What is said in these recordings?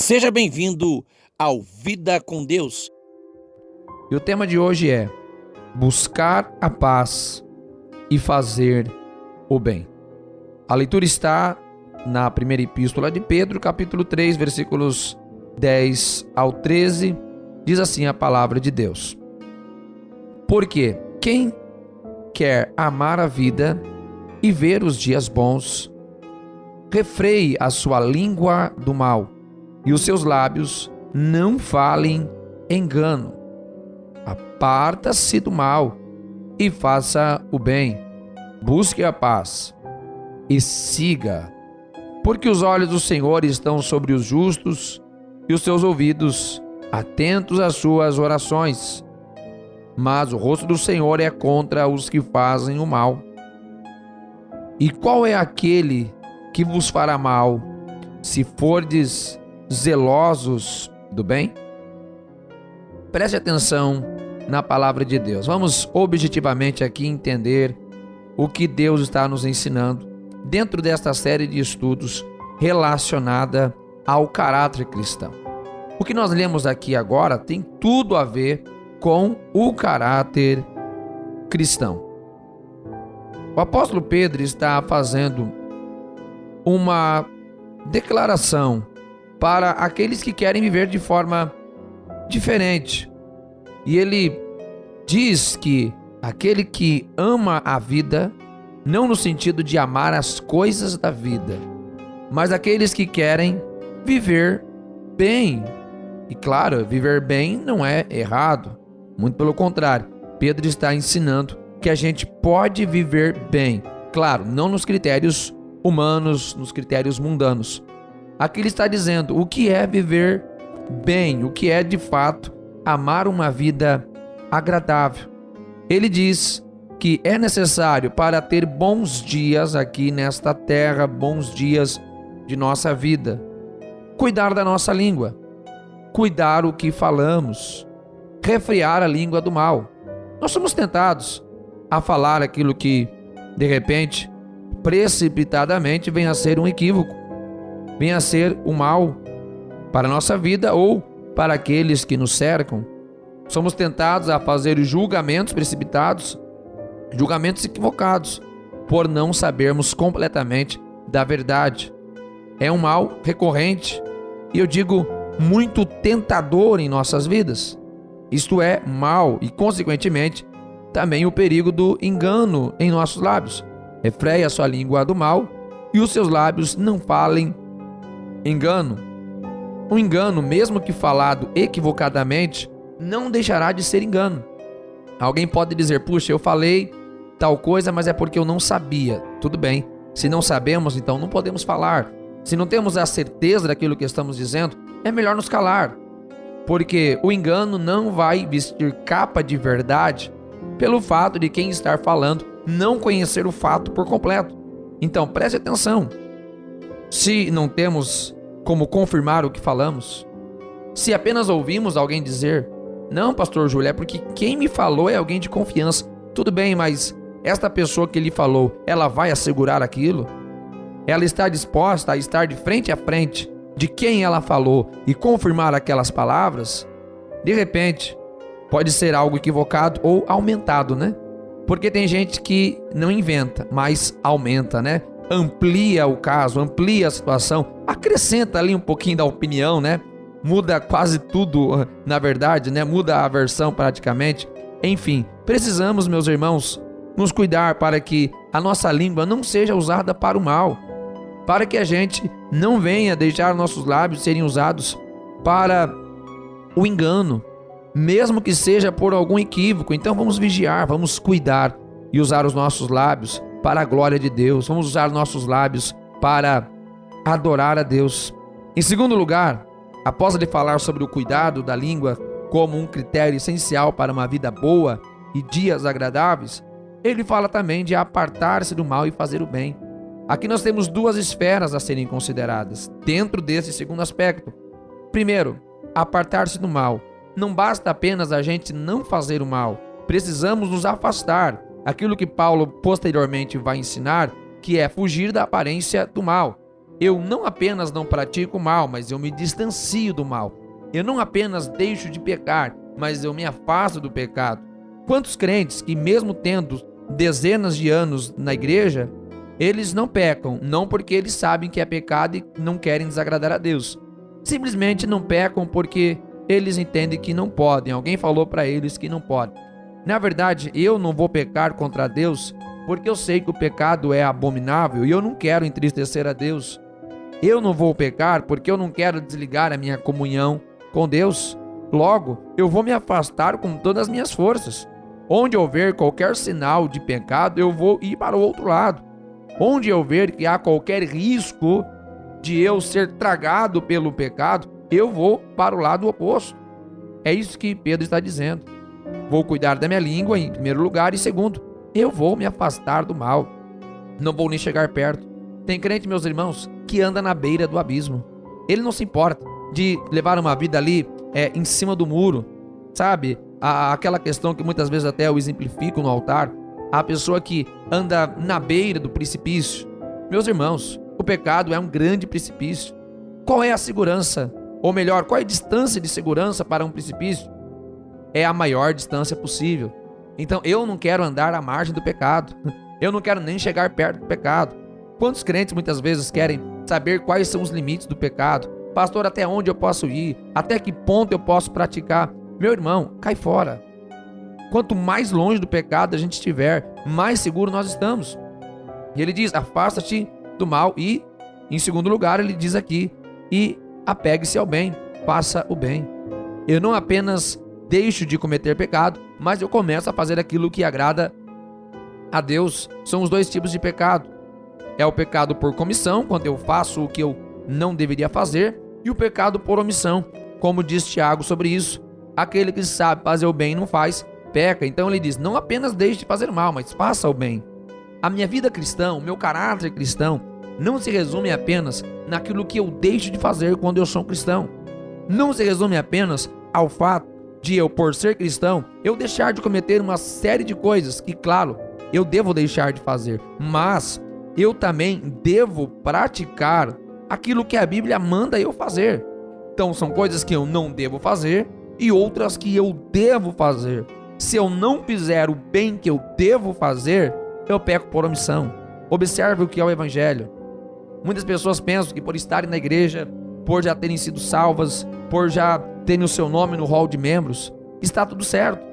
Seja bem-vindo ao Vida com Deus. E o tema de hoje é buscar a paz e fazer o bem. A leitura está na primeira epístola de Pedro, capítulo 3, versículos 10 ao 13. Diz assim a palavra de Deus: Porque quem quer amar a vida e ver os dias bons, refreie a sua língua do mal e os seus lábios não falem engano. Aparta-se do mal e faça o bem. Busque a paz e siga, porque os olhos do Senhor estão sobre os justos e os seus ouvidos atentos às suas orações. Mas o rosto do Senhor é contra os que fazem o mal. E qual é aquele que vos fará mal, se fordes zelosos do bem? Preste atenção na palavra de Deus. Vamos objetivamente aqui entender o que Deus está nos ensinando dentro desta série de estudos relacionada ao caráter cristão. O que nós lemos aqui agora tem tudo a ver com o caráter cristão. O apóstolo Pedro está fazendo uma declaração para aqueles que querem viver de forma diferente. E ele diz que aquele que ama a vida, não no sentido de amar as coisas da vida, mas aqueles que querem viver bem. E claro, viver bem não é errado, muito pelo contrário. Pedro está ensinando que a gente pode viver bem, claro, não nos critérios humanos, nos critérios mundanos. Aqui ele está dizendo o que é viver bem, o que é de fato amar uma vida agradável. Ele diz que é necessário para ter bons dias aqui nesta terra, bons dias de nossa vida, cuidar da nossa língua, cuidar o que falamos, refrear a língua do mal. Nós somos tentados a falar aquilo que, de repente, precipitadamente venha a ser um equívoco, venha a ser o mal para a nossa vida ou para aqueles que nos cercam. Somos tentados a fazer julgamentos precipitados, julgamentos equivocados, por não sabermos completamente da verdade. É um mal recorrente e eu digo muito tentador em nossas vidas. Isto é mal e, consequentemente, também o perigo do engano em nossos lábios. Refreie a sua língua do mal e os seus lábios não falem engano. O engano, mesmo que falado equivocadamente, não deixará de ser engano. Alguém pode dizer: puxa, eu falei tal coisa, mas é porque eu não sabia. Tudo bem, se não sabemos, então não podemos falar. Se não temos a certeza daquilo que estamos dizendo, é melhor nos calar, porque o engano não vai vestir capa de verdade pelo fato de quem está falando não conhecer o fato por completo. Então preste atenção. Se não temos como confirmar o que falamos, se apenas ouvimos alguém dizer: não, pastor Júlio, é porque quem me falou é alguém de confiança. Tudo bem, mas esta pessoa que lhe falou, ela vai assegurar aquilo? Ela está disposta a estar de frente a frente de quem ela falou e confirmar aquelas palavras? De repente, pode ser algo equivocado ou aumentado, né? Porque tem gente que não inventa, mas aumenta, né? Amplia o caso, amplia a situação, acrescenta ali um pouquinho da opinião, né? Muda quase tudo, na verdade, né? Muda a versão praticamente. Enfim, precisamos, meus irmãos, nos cuidar para que a nossa língua não seja usada para o mal, para que a gente não venha deixar nossos lábios serem usados para o engano, mesmo que seja por algum equívoco. Então vamos vigiar, vamos cuidar e usar os nossos lábios para a glória de Deus. Vamos usar nossos lábios para adorar a Deus. Em segundo lugar, após ele falar sobre o cuidado da língua como um critério essencial para uma vida boa e dias agradáveis, ele fala também de apartar-se do mal e fazer o bem. Aqui nós temos duas esferas a serem consideradas dentro desse segundo aspecto. Primeiro, apartar-se do mal. Não basta apenas a gente não fazer o mal, precisamos nos afastar. Aquilo que Paulo posteriormente vai ensinar, que é fugir da aparência do mal. eu não apenas não pratico o mal, mas eu me distancio do mal. Eu não apenas deixo de pecar, mas eu me afasto do pecado. Quantos crentes que, mesmo tendo dezenas de anos na igreja, eles não pecam, não porque eles sabem que é pecado e não querem desagradar a Deus. Simplesmente não pecam porque eles entendem que não podem. Alguém falou para eles que não podem. Na verdade, eu não vou pecar contra Deus porque eu sei que o pecado é abominável e eu não quero entristecer a Deus. Eu não vou pecar porque eu não quero desligar a minha comunhão com Deus. Logo, eu vou me afastar com todas as minhas forças. Onde eu ver qualquer sinal de pecado, eu vou ir para o outro lado. Onde eu ver que há qualquer risco de eu ser tragado pelo pecado, eu vou para o lado oposto. É isso que Pedro está dizendo. Vou cuidar da minha língua em primeiro lugar e segundo, eu vou me afastar do mal. Não vou nem chegar perto. Tem crente, meus irmãos, que anda na beira do abismo. Ele não se importa de levar uma vida ali em cima do muro, sabe? Aquela questão que muitas vezes até eu exemplifico no altar. A pessoa que anda na beira do precipício. Meus irmãos, o pecado é um grande precipício. Qual é a segurança? Ou melhor, qual é a distância de segurança para um precipício? É a maior distância possível. Então eu não quero andar à margem do pecado. Eu não quero nem chegar perto do pecado. Quantos crentes muitas vezes querem saber quais são os limites do pecado? Pastor, até onde eu posso ir? Até que ponto eu posso praticar? Meu irmão, cai fora. Quanto mais longe do pecado a gente estiver, mais seguro nós estamos. E ele diz, afasta-te do mal e, em segundo lugar, ele diz aqui, e apegue-se ao bem, faça o bem. Eu não apenas deixo de cometer pecado, mas eu começo a fazer aquilo que agrada a Deus. São os dois tipos de pecado. É o pecado por comissão, quando eu faço o que eu não deveria fazer, e o pecado por omissão, como diz Tiago sobre isso. Aquele que sabe fazer o bem e não faz, peca. Então ele diz, não apenas deixe de fazer mal, mas faça o bem. A minha vida cristã, o meu caráter cristão, não se resume apenas naquilo que eu deixo de fazer quando eu sou um cristão. Não se resume apenas ao fato de eu, por ser cristão, eu deixar de cometer uma série de coisas que, claro, eu devo deixar de fazer, mas eu também devo praticar aquilo que a Bíblia manda eu fazer. Então são coisas que eu não devo fazer e outras que eu devo fazer. Se eu não fizer o bem que eu devo fazer, eu peco por omissão. Observe o que é o Evangelho. Muitas pessoas pensam que por estarem na igreja, por já terem sido salvas, por já terem o seu nome no hall de membros, está tudo certo.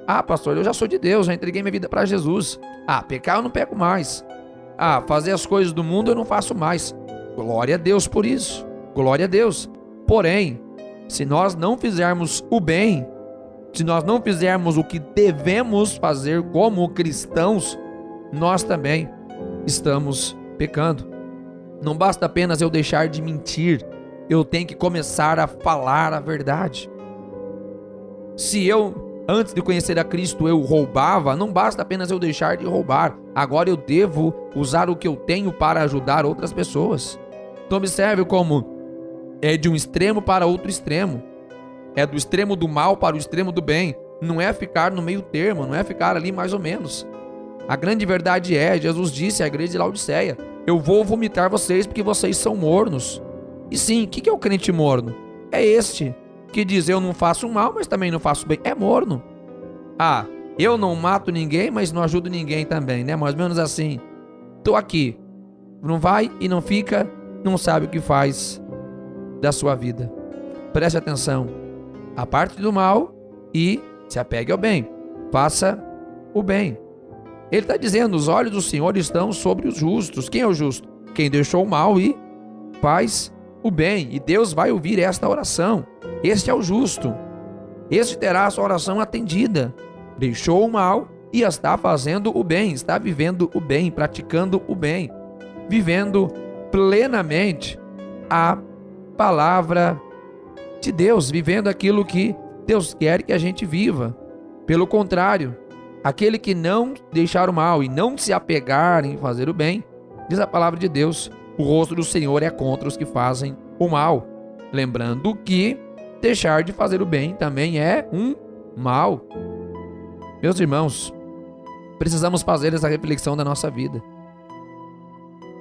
Ah, pastor, eu já sou de Deus, já entreguei minha vida para Jesus. Ah, pecar eu não peco mais. Ah, fazer as coisas do mundo eu não faço mais. Glória a Deus por isso. Glória a Deus. Porém, se nós não fizermos o bem, se nós não fizermos o que devemos fazer como cristãos, nós também estamos pecando. Não basta apenas eu deixar de mentir, eu tenho que começar a falar a verdade. Se eu, antes de conhecer a Cristo, eu roubava, não basta apenas eu deixar de roubar. Agora eu devo usar o que eu tenho para ajudar outras pessoas. Então observe como é de um extremo para outro extremo. É do extremo do mal para o extremo do bem. Não é ficar no meio termo, não é ficar ali mais ou menos. A grande verdade é, Jesus disse à igreja de Laodiceia, eu vou vomitar vocês porque vocês são mornos. E sim, o que é o crente morno? É este que diz, eu não faço mal, mas também não faço bem. É morno. Ah, eu não mato ninguém, mas não ajudo ninguém também, né? Mais ou menos assim. Tô aqui. Não vai e não fica, não sabe o que faz da sua vida. Preste atenção. Aparte do mal e se apegue ao bem. Faça o bem. Ele está dizendo, os olhos do Senhor estão sobre os justos. Quem é o justo? Quem deixou o mal e faz o bem. E Deus vai ouvir esta oração. Este é o justo. Este terá a sua oração atendida. Deixou o mal e está fazendo o bem. Está vivendo o bem, praticando o bem. Vivendo plenamente a palavra de Deus. Vivendo aquilo que Deus quer que a gente viva. Pelo contrário, aquele que não deixar o mal e não se apegar em fazer o bem, diz a palavra de Deus, o rosto do Senhor é contra os que fazem o mal. Lembrando que deixar de fazer o bem também é um mal. Meus irmãos, precisamos fazer essa reflexão da nossa vida.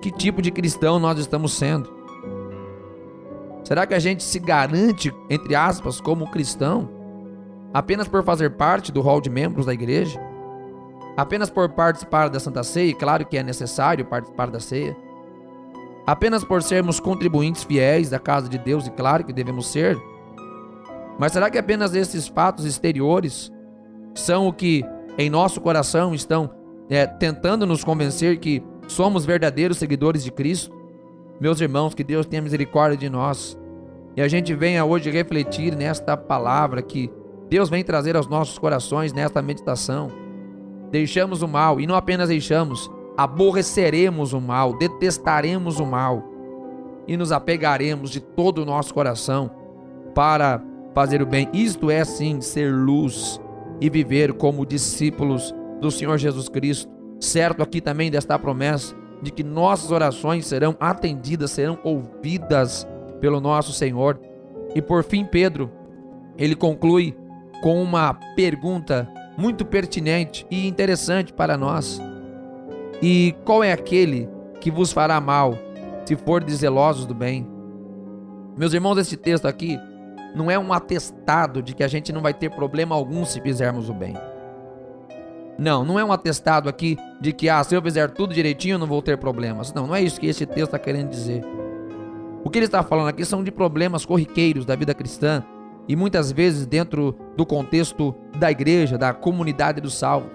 Que tipo de cristão nós estamos sendo? Será que a gente se garante, entre aspas, como cristão, apenas por fazer parte do hall de membros da igreja? Apenas por participar da Santa Ceia? Claro que é necessário participar da ceia. Apenas por sermos contribuintes fiéis da casa de Deus? E claro que devemos ser. Mas será que apenas esses fatos exteriores são o que em nosso coração estão tentando nos convencer que somos verdadeiros seguidores de Cristo? Meus irmãos, que Deus tenha misericórdia de nós. E a gente venha hoje refletir nesta palavra que Deus vem trazer aos nossos corações nesta meditação. Deixamos o mal, e não apenas deixamos, aborreceremos o mal, detestaremos o mal e nos apegaremos de todo o nosso coração para fazer o bem. Isto é sim ser luz e viver como discípulos do Senhor Jesus Cristo. Certo aqui também desta promessa de que nossas orações serão atendidas, serão ouvidas pelo nosso Senhor. E por fim, Pedro, ele conclui com uma pergunta muito pertinente e interessante para nós. E qual é aquele que vos fará mal, se fordes zelosos do bem? Meus irmãos, este texto aqui não é um atestado de que a gente não vai ter problema algum se fizermos o bem. Não é um atestado aqui de que se eu fizer tudo direitinho eu não vou ter problemas. Não é isso que esse texto está querendo dizer. O que ele está falando aqui são de problemas corriqueiros da vida cristã e muitas vezes dentro do contexto da igreja, da comunidade dos salvos.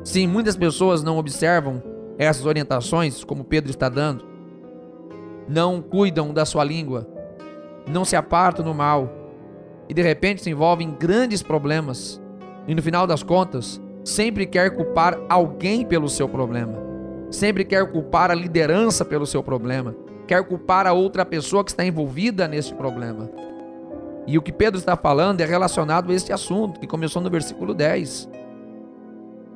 Sim, muitas pessoas não observam essas orientações como Pedro está dando, não cuidam da sua língua, não se apartam do mal e de repente se envolvem em grandes problemas e no final das contas sempre quer culpar alguém pelo seu problema, sempre quer culpar a liderança pelo seu problema, quer culpar a outra pessoa que está envolvida nesse problema. E o que Pedro está falando é relacionado a este assunto que começou no versículo 10.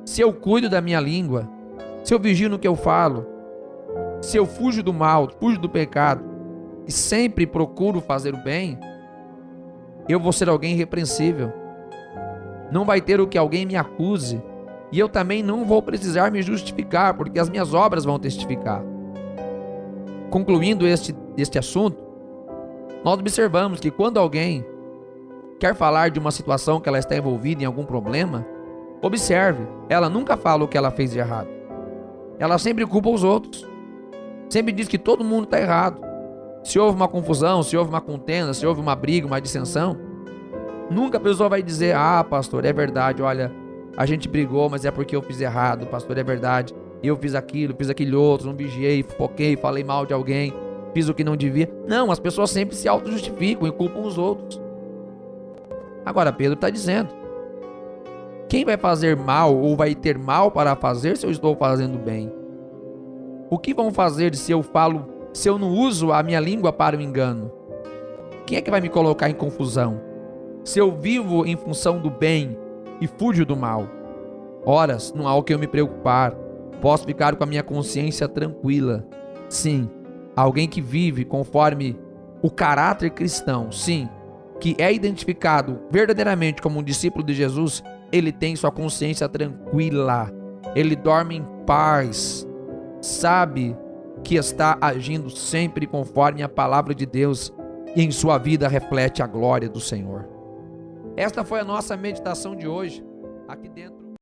Se eu cuido da minha língua, se eu vigio no que eu falo, se eu fujo do mal, fujo do pecado e sempre procuro fazer o bem, eu vou ser alguém irrepreensível. Não vai ter o que alguém me acuse e eu também não vou precisar me justificar, porque as minhas obras vão testificar. Concluindo este assunto, nós observamos que quando alguém quer falar de uma situação que ela está envolvida em algum problema, observe, ela nunca fala o que ela fez de errado. Ela sempre culpa os outros. Sempre diz que todo mundo está errado. Se houve uma confusão, se houve uma contenda, se houve uma briga, uma dissensão, nunca a pessoa vai dizer: pastor, é verdade, olha, a gente brigou, mas é porque eu fiz errado, pastor, é verdade. Eu fiz aquilo outro, não vigiei, foquei, falei mal de alguém, fiz o que não devia. Não, as pessoas sempre se auto-justificam e culpam os outros. Agora Pedro está dizendo: quem vai fazer mal ou vai ter mal para fazer se eu estou fazendo bem? O que vão fazer se eu não uso a minha língua para o engano? Quem é que vai me colocar em confusão? Se eu vivo em função do bem e fujo do mal, horas não há o que eu me preocupar. Posso ficar com a minha consciência tranquila. Sim, alguém que vive conforme o caráter cristão, sim, que é identificado verdadeiramente como um discípulo de Jesus, ele tem sua consciência tranquila, ele dorme em paz, sabe que está agindo sempre conforme a palavra de Deus e em sua vida reflete a glória do Senhor. Esta foi a nossa meditação de hoje, aqui dentro.